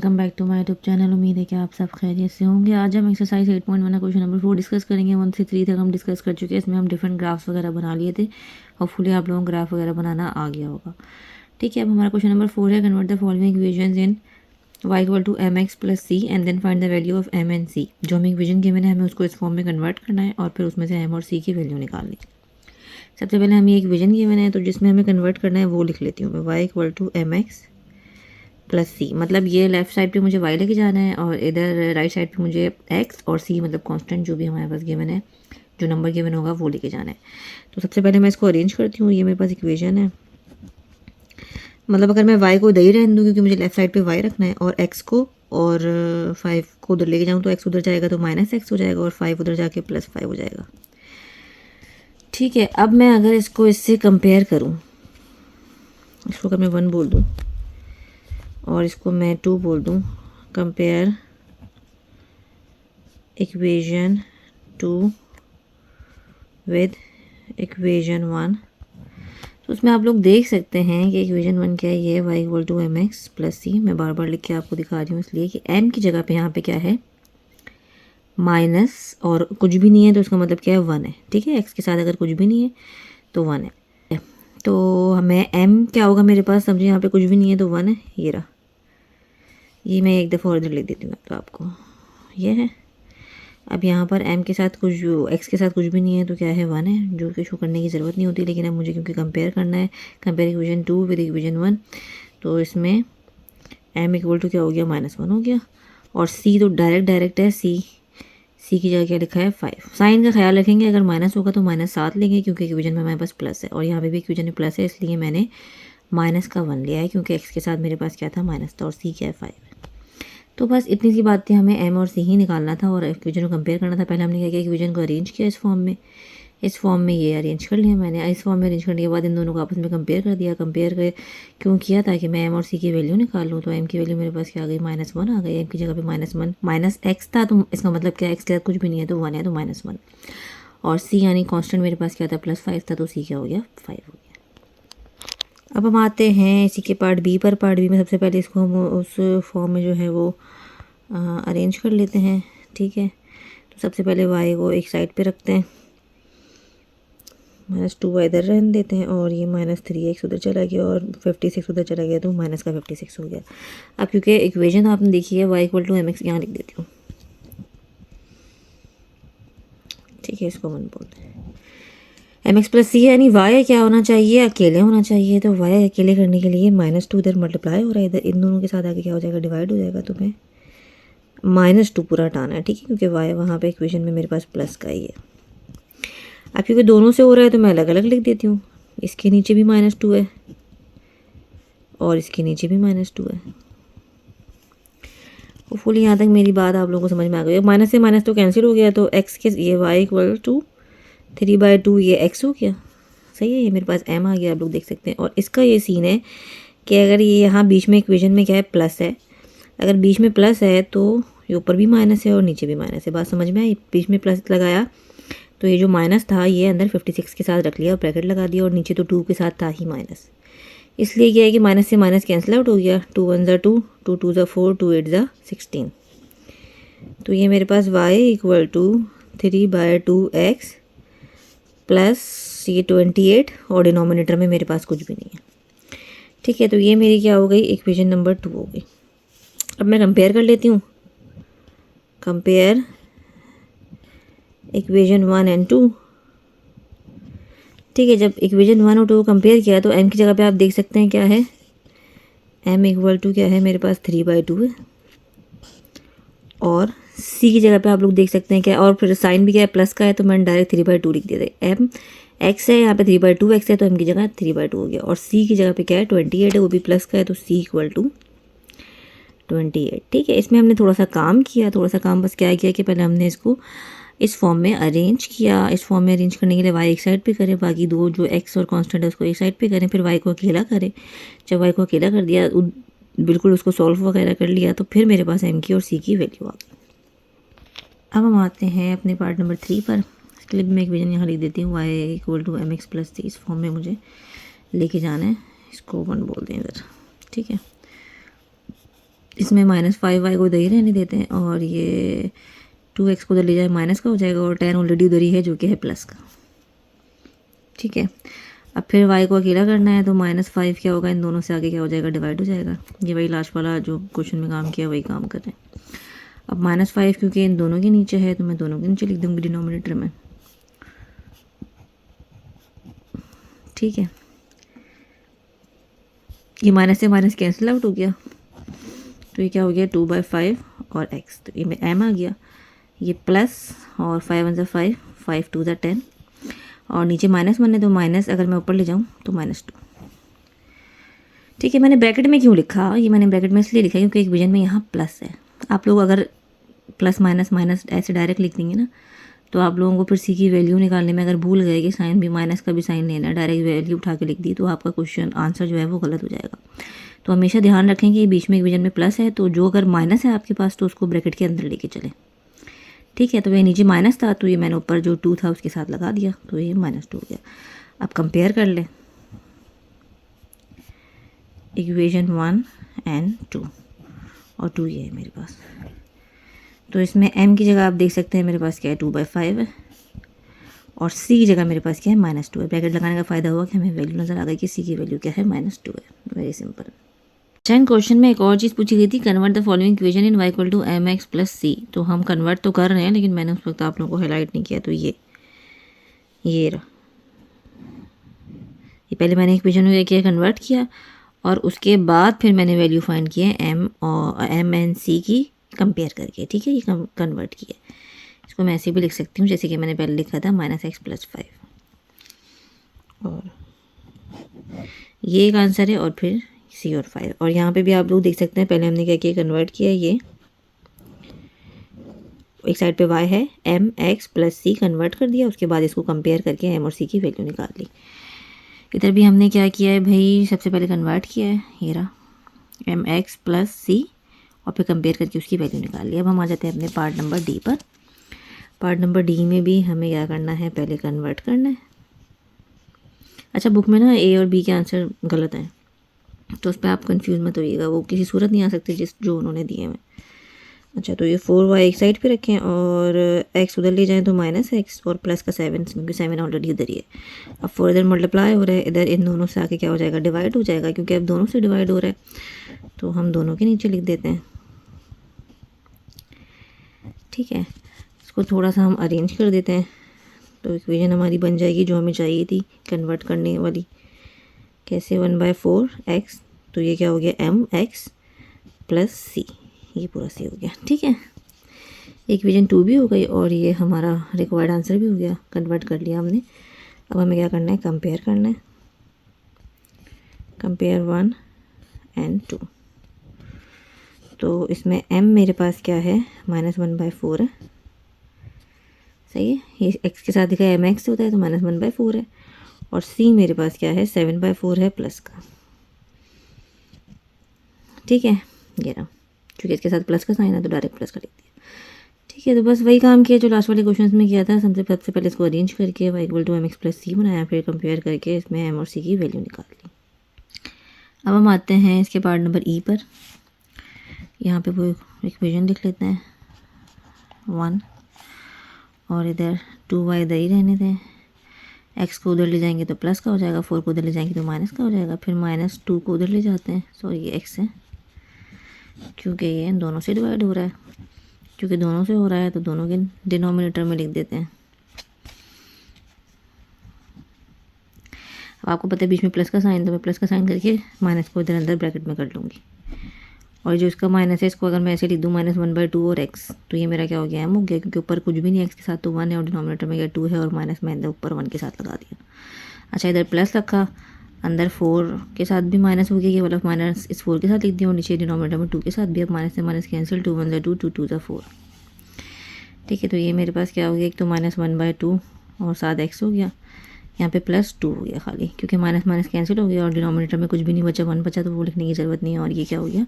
Welcome back to my YouTube channel. उम्मीद है कि आप सब खैरियत से होंगे। आज हम एक्सरसाइज 8.1 का क्वेश्चन नंबर 4 डिस्कस करेंगे। 1 से 3 तक हम डिस्कस कर चुके हैं। इसमें हम डिफरेंट ग्राफ्स वगैरह बना लिए थे। होपफुली आप लोगों को ग्राफ वगैरह बनाना आ गया होगा। ठीक है, अब हमारा क्वेश्चन नंबर 4 है, convert the following equations in y equal to mx plus C and then find the value of m and c। जो हमें इक्वेशन गिवन है हमें उसको इस फॉर्म में कन्वर्ट करना है और फिर उसमें से m और c की वैल्यू निकालनी है। सबसे पहले हमें एक इक्वेशन गिवन है तो जिसमें हमें कन्वर्ट करना है वो लिख लेती हूँ मैं, y equal to mx plus C. मतलब ये लेफ्ट साइड पे मुझे y लेके जाना है और इधर राइट साइड पे मुझे x और c मतलब कांस्टेंट जो भी हमारे पास गिवन है, जो नंबर गिवन होगा वो लेके जाना है। तो सबसे पहले मैं इसको अरेंज करती हूँ। ये मेरे पास इक्वेशन है। मतलब अगर मैं y को इधर ही रहने दूँ क्योंकि मुझे लेफ्ट साइड पे y रखना है और x को और 5 को उधर लेके जाऊँ तो x उधर जाएगा तो माइनस एक्स हो जाएगा और 5 उधर जाके प्लस 5 हो जाएगा। ठीक है, अब मैं अगर इसको इससे कंपेयर करूँ, इसको अगर मैं 1 बोल दूँ और इसको मैं 2 बोल दूँ, कंपेयर इक्वेशन 2 विद इक्वेशन 1, तो उसमें आप लोग देख सकते हैं कि इक्वेशन 1 क्या है, ये y equal to M X plus C. मैं बार बार लिख के आपको दिखा रही हूँ इसलिए कि m की जगह पे यहाँ पे क्या है, माइनस और कुछ भी नहीं है तो इसका मतलब क्या है 1 है। ठीक है, x के साथ अगर कुछ भी नहीं है तो 1 है। तो हमें m क्या होगा मेरे पास, समझिए यहाँ पे कुछ भी नहीं है तो 1 है। ये रहा, ये मैं एक दफ़ा और इधर लिख देती हूँ तो आपको ये है। अब यहाँ पर m के साथ कुछ, x के साथ कुछ भी नहीं है तो क्या है 1 है, जो कि शो करने की ज़रूरत नहीं होती। लेकिन अब मुझे क्योंकि कंपेयर करना है, कंपेयर इक्वेशन 2 विद इक्वेशन 1, तो इसमें m इक्वल टू क्या हो गया, -1 हो गया। और c तो डायरेक्ट है, c की जगह क्या लिखा है 5। साइन का ख्याल रखेंगे, अगर माइनस होगा तो -7 लेंगे क्योंकि इक्वेशन में हमारे पास प्लस है और यहाँ पे भी इक्वेशन में प्लस है, इसलिए मैंने माइनस का 1 लिया है क्योंकि x के साथ मेरे पास क्या था, माइनस था और c क्या है 5 है। तो बस इतनी सी बात थी, हमें m और c ही निकालना था और इक्वेशन को कंपेयर करना था। पहले हमने क्या किया, इक्वेशन को अरेंज किया इस फॉर्म में ये अरेंज कर लिया मैंने। इस फॉर्म में अरेंज करने के बाद इन दोनों को आपस में कंपेयर कर दिया। कंपेयर कर क्यों किया, ताकि मैं m और c की वैल्यू निकाल लूँ। तो m की वैल्यू मेरे पास क्या आ गई, -1 आ गई। m की जगह पे -1 माइनस x था तो इसका मतलब क्या, x के साथ कुछ भी नहीं है तो 1 है तो -1। और c यानी कॉन्स्टेंट मेरे पास क्या था, +5 था तो c क्या हो गया, 5 हो गया। अब हम आते हैं इसी के पार्ट बी पर। पार्ट बी में सबसे पहले इसको हम उस फॉर्म में जो है वो अरेंज कर लेते हैं। ठीक है, तो सबसे पहले y को एक साइड पे रखते हैं, -2 इधर रहने देते हैं और ये -3x उधर चला गया और 56 उधर चला गया तो माइनस का 56 हो गया। अब क्योंकि इक्वेशन आपने देखी है y इक्वल टू mx, यहाँ लिख देती हूँ। ठीक है, इसको 1 बोलते हैं। mx प्लस सी यानी y क्या होना चाहिए, अकेले होना चाहिए। तो y अकेले करने के लिए -2 इधर मल्टीप्लाई हो रहा है, इधर इन दोनों के साथ आगे क्या हो जाएगा, डिवाइड हो जाएगा। तो मैं -2 पूरा हटाना है। ठीक है, क्योंकि y वहाँ पे इक्वेशन में मेरे पास प्लस का ही है। अब क्योंकि दोनों से हो रहा है तो मैं अलग अलग लिख देती हूँ। इसके नीचे भी -2 है और इसके नीचे भी -2 है। होपफुली यहाँ तक मेरी बात आप लोगों को समझ में आ गई। माइनस से माइनस तो कैंसिल हो गया तो x के ये y इक्वल टू 3/2 ये x हो गया। सही है, ये मेरे पास m आ गया, आप लोग देख सकते हैं। और इसका ये सीन है कि अगर ये यहाँ बीच में इक्वेशन में क्या है, प्लस है। अगर बीच में प्लस है तो ये ऊपर भी माइनस है और नीचे भी माइनस है। बात समझ में आई, बीच में प्लस लगाया तो ये जो माइनस था ये अंदर 56 के साथ रख लिया और ब्रैकेट लगा दिया और नीचे तो 2 के साथ था ही माइनस। इसलिए क्या है कि माइनस से माइनस कैंसिल आउट हो गया। 2 1 ज़ा 2, 2 2 ज़ा 4, 2 8 ज़ा 16। तो ये मेरे पास y equal to 3/2x plus ये 28 और डिनोमिनेटर में मेरे पास कुछ भी नहीं है। ठीक है, तो ये मेरी क्या हो गई, इक्वेशन नंबर 2 हो गई। अब मैं कंपेयर कर लेती हूँ, कंपेयर इक्वेशन 1 एंड 2। ठीक है, जब इक्वेशन 1 और 2 को कंपेयर किया तो m की जगह पे आप देख सकते हैं क्या है, m इक्वल टू क्या है, मेरे पास 3/2 है। और c की जगह पे आप लोग देख सकते हैं क्या, और फिर साइन भी क्या है, प्लस का है तो मैंने डायरेक्ट 3/2 लिख दिया था। m x है, यहाँ पे 3/2x है तो m की जगह 3/2 हो गया। और c की जगह पे क्या है, 28 है, वो भी प्लस का है तो c इक्वल टू 28। ठीक है, इसमें हमने थोड़ा सा काम किया, थोड़ा सा काम बस क्या किया कि पहले हमने इसको इस फॉर्म में अरेंज किया। इस फॉर्म में अरेंज करने के लिए y एक साइड पे करें, बाकी दो जो x और कांस्टेंट है उसको एक साइड पे करें, फिर y को अकेला करें। जब y को अकेला कर दिया, बिल्कुल उसको सॉल्व वगैरह कर लिया, तो फिर मेरे पास m की और c की वैल्यू आ गई। अब हम आते हैं अपने पार्ट नंबर 3 पर। इसके लिए मैं इक्वेशन यहाँ लिख देती हूँ, y equal to mx plus C. इस फॉर्म में मुझे लेके जाना है, इसको 1 बोल दें इधर। ठीक है, इसमें -5y को उधर ही रहने देते हैं और ये 2x को उधर ले जाए माइनस का हो जाएगा और 10 ऑलरेडी उधर ही है जो कि है प्लस का। ठीक है, अब फिर y को अकेला करना है तो -5 क्या होगा, इन दोनों से आगे क्या हो जाएगा, डिवाइड हो जाएगा। ये वही लास्ट वाला जो क्वेश्चन में काम किया वही काम कर रहे हैं। अब -5 क्योंकि इन दोनों के नीचे है तो मैं दोनों के नीचे लिख दूँगी डिनोमिनेटर में। ठीक है, ये माइनस से माइनस कैंसिल आउट हो गया तो ये क्या हो गया 2/5 और x, तो ये में m आ गया, ये प्लस और 5 1 5, 5 2 10 और नीचे -1 है तो माइनस, अगर मैं ऊपर ले जाऊँ तो -2। ठीक है, मैंने ब्रैकेट में क्यों लिखा, ये मैंने ब्रैकेट में इसलिए लिखा क्योंकि इक्वेशन में यहाँ प्लस है। आप लोग अगर प्लस माइनस माइनस ऐसे डायरेक्ट लिख देंगे ना तो आप लोगों को फिर सी की वैल्यू निकालने में अगर भूल गए कि साइन भी माइनस का भी साइन लेना है, डायरेक्ट वैल्यू उठा के लिख दी तो आपका क्वेश्चन आंसर जो है वो गलत हो जाएगा। तो हमेशा ध्यान रखें कि बीच में इक्वेशन में प्लस है तो जो अगर माइनस है आपके पास तो उसको ब्रैकेट के अंदर लेके चलें। ठीक है, तो ये नीचे माइनस था तो ये मैंने ऊपर जो 2 था उसके साथ लगा दिया तो ये -2 हो गया। अब कंपेयर कर लें इक्वेशन 1 एंड 2 और 2 ये है मेरे पास। तो इसमें m की जगह आप देख सकते हैं मेरे पास क्या है 2/5 है और c की जगह मेरे पास क्या है -2 है। ब्रैकेट लगाने का फ़ायदा हुआ कि हमें वैल्यू नज़र आ गई कि c की वैल्यू क्या है -2 है। Very simple. सेकंड क्वेश्चन में एक और चीज़ पूछी गई थी, convert the following equation in y = mx + c। तो हम कन्वर्ट तो कर रहे हैं लेकिन मैंने उस वक्त आप लोगों को हाईलाइट नहीं किया। तो ये रहा, ये पहले मैंने इक्वेशन में क्या कन्वर्ट किया और उसके बाद फिर मैंने वैल्यू फाइंड की है m और m एंड c की कंपेयर करके। ठीक है, ये कन्वर्ट किया, इसको मैं ऐसे भी लिख सकती हूँ जैसे कि मैंने पहले लिखा था -x + 5 और ये एक आंसर है और फिर c और 5। और यहाँ पे भी आप लोग देख सकते हैं पहले हमने क्या किया कन्वर्ट किया, ये एक साइड पे y है mx + c कन्वर्ट कर दिया, उसके बाद इसको कंपेयर करके m और c की वैल्यू निकाल ली। इधर भी हमने क्या किया है भाई, सबसे पहले कन्वर्ट किया है, ये रहा mx + c और फिर कंपेयर करके उसकी वैल्यू निकाल ली। अब हम आ जाते हैं अपने पार्ट नंबर डी पर। पार्ट नंबर डी में भी हमें क्या करना है, पहले कन्वर्ट करना है। अच्छा, बुक में ना ए और बी के आंसर गलत हैं तो उस पर आप कंफ्यूज मत होइएगा, वो किसी सूरत नहीं आ सकते जो उन्होंने दिए हैं। अच्छा, तो ये 4y एक साइड पे रखें और x उधर ले जाएं तो -x और प्लस का 7 क्योंकि 7 ऑलरेडी इधर ही है। अब 4 इधर मल्टीप्लाई हो रहा है, इधर इन दोनों से आके क्या हो जाएगा, डिवाइड हो जाएगा। क्योंकि अब दोनों से डिवाइड हो रहा है तो हम दोनों के नीचे लिख देते हैं। ठीक है, इसको थोड़ा सा हम अरेंज कर देते हैं तो इक्वेशन हमारी बन जाएगी जो हमें चाहिए थी कन्वर्ट करने वाली। कैसे, 1/4x, तो ये क्या हो गया mx + c, ये पूरा c हो गया। ठीक है, इक्वेशन 2 भी हो गई और ये हमारा रिक्वायर्ड आंसर भी हो गया, कन्वर्ट कर लिया हमने। अब हमें क्या करना है, कंपेयर करना है, कंपेयर 1 एंड 2। तो इसमें m मेरे पास क्या है, -1/4 है, सही है। ये x के साथ दिखा mx होता है तो -1/4 है और c मेरे पास क्या है 7/4 है प्लस का। ठीक है, ये रहा, क्योंकि इसके साथ प्लस का साइन है तो डायरेक्ट प्लस का लिख दिया। ठीक है, तो बस वही काम किया जो लास्ट वाले क्वेश्चन में किया था। सबसे पहले इसको अरेंज करके y = mx + c बनाया, फिर कंपेयर करके इसमें m और c की वैल्यू निकाल ली। अब हम आते हैं इसके पार्ट नंबर ई पर। यहाँ पे वो इक्वेशन लिख लेते हैं 1 और इधर 2y इधर ही रहने दें। x को उधर ले जाएंगे तो प्लस का हो जाएगा, 4 को उधर ले जाएंगे तो माइनस का हो जाएगा, फिर -2 को उधर ले जाते हैं। सॉरी, ये x है क्योंकि ये दोनों से डिवाइड हो रहा है, क्योंकि दोनों से हो रहा है तो दोनों के डिनोमिनेटर में लिख देते हैं। अब आपको पता है बीच में प्लस का साइन, तो मैं प्लस का साइन करके माइनस को इधर अंदर ब्रैकेट में कर लूँगी। और जो इसका माइनस है इसको अगर मैं ऐसे लिख दूँ -1/2 और x, तो ये मेरा क्या हो गया, m हो गया, क्योंकि ऊपर कुछ भी नहीं x के साथ तो 1 है और डिनोमिनेटर में क्या 2 है और माइनस मैंने ऊपर 1 के साथ लगा दिया। अच्छा, इधर प्लस रखा, अंदर 4 के साथ भी माइनस हो गया, ये वाला माइनस इस 4 के साथ लिख दिया और नीचे डिनोमिनेटर में 2 के साथ भी। अब माइनस से माइनस कैंसिल, 2 1 2, 2 2 4। ठीक है, तो ये मेरे पास क्या हो गया, एक तो -1/2 और साथ x हो गया, यहाँ पे +2 हो गया खाली, क्योंकि माइनस माइनस कैंसिल हो गया और डिनोमिनेटर में कुछ भी नहीं बचा, 1 बचा, तो वो लिखने की ज़रूरत नहीं है। और ये क्या हो गया,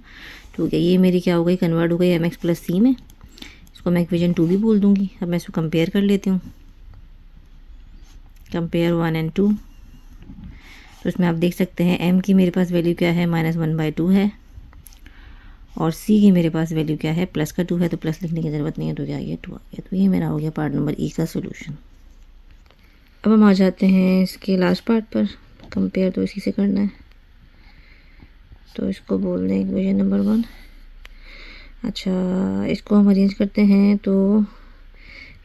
2 हो गया। ये मेरी क्या हो गई, कन्वर्ट हो गई mx + c में। इसको मैं इक्वेशन 2 भी बोल दूँगी। अब मैं इसको कंपेयर कर लेती हूँ, कंपेयर 1 एंड 2। तो इसमें आप देख सकते हैं m की मेरे पास वैल्यू क्या है, -1/2 है और सी की मेरे पास वैल्यू क्या है, प्लस का 2 है तो प्लस लिखने की ज़रूरत नहीं है, तो क्या ये 2 आ गया। तो ये मेरा हो गया पार्ट नंबर ई का सोल्यूशन। अब हम आ जाते हैं इसके लास्ट पार्ट पर। कंपेयर तो इसी से करना है, तो इसको बोल दें इक्वेशन नंबर 1। अच्छा, इसको हम अरेंज करते हैं तो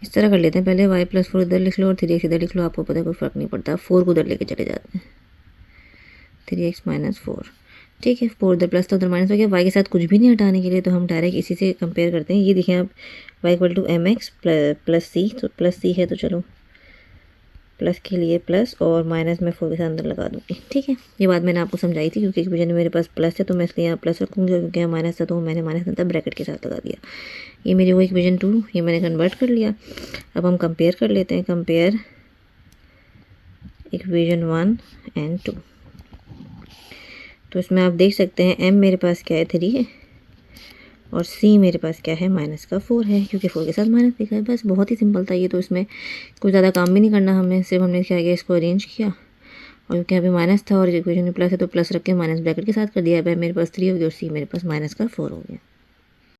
इस तरह कर लेते हैं। पहले y+4 इधर लिख लो और 3x इधर लिख लो, आपको पता है कोई फ़र्क नहीं पड़ता। 4 को उधर लेके चले जाते हैं, 3x - 4, ठीक है। 4 उधर प्लस था उधर माइनस हो गया। y के साथ कुछ भी नहीं हटाने के लिए तो हम डायरेक्ट इसी से कंपेयर करते हैं। ये देखें आप, y = mx + c, तो प्लस c है तो चलो प्लस के लिए प्लस और माइनस में 4 के साथ अंदर लगा दूँगी, ठीक है। ये बात मैंने आपको समझाई थी, क्योंकि इक्वेशन में मेरे पास प्लस है तो मैं इसलिए यहाँ प्लस रखूँगी, और क्योंकि यहाँ माइनस था तो मैंने माइनस अंदर ब्रैकेट के साथ लगा दिया। ये मेरी वो इक्वेशन 2, ये मैंने कन्वर्ट कर लिया। अब हम कंपेयर कर लेते हैं, कंपेयर इक्वेशन 1 एंड 2। तो इसमें आप देख सकते हैं m मेरे पास क्या है 3 है, और c मेरे पास क्या है -4 है, क्योंकि 4 के साथ माइनस लिखा है। बस बहुत ही सिंपल था ये, तो इसमें कुछ ज़्यादा काम भी नहीं करना हमें, सिर्फ हमने क्या किया, इसको अरेंज किया, और क्योंकि अभी माइनस था और इक्वेशन में प्लस है तो प्लस रख के माइनस ब्रैकेट के साथ कर दिया। अब मेरे पास 3 हो गया और c मेरे पास -4 हो गया।